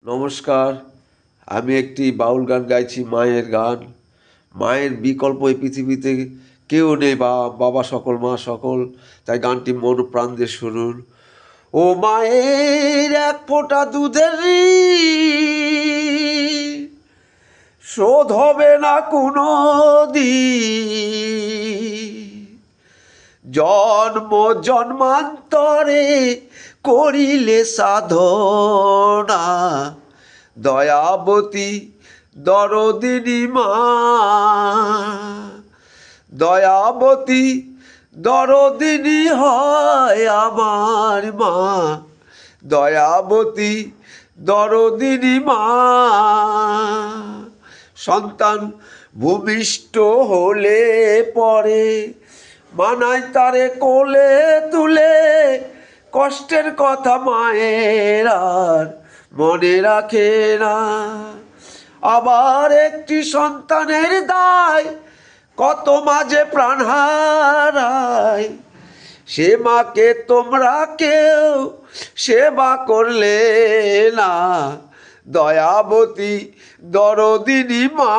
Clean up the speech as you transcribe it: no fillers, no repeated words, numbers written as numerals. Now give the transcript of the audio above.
নমস্কার। আমি একটি বাউল গান গাইছি, মায়ের গান। মায়ের বিকল্প এই পৃথিবীতে কেউ নেই, বাবা সকল মা সকল। তাই গানটি মন প্রাণ দিয়ে শুনুন। ও মায়ের এক ফোঁটা দুধের ঋণ শোধ হবে না কোনো দিন। জন্ম জন্মান্তরে করিলে সাধনা, দয়াবতী দরদিনী মা, দয়াবতী দরদিনী হয় আমার মা, দয়াবতী দরদিনী মা। সন্তান ভূমিষ্ঠ হলে পরে মানায় তারে কোলে তুলে, কষ্টের কথা মায়ের আর মনে রাখে না। আবার একটি সন্তানের দায় কত মাঝে প্রাণ হারায়, সে মাকে তোমরা কেউ সেবা করলে না, দয়াবতী দরদিনী মা।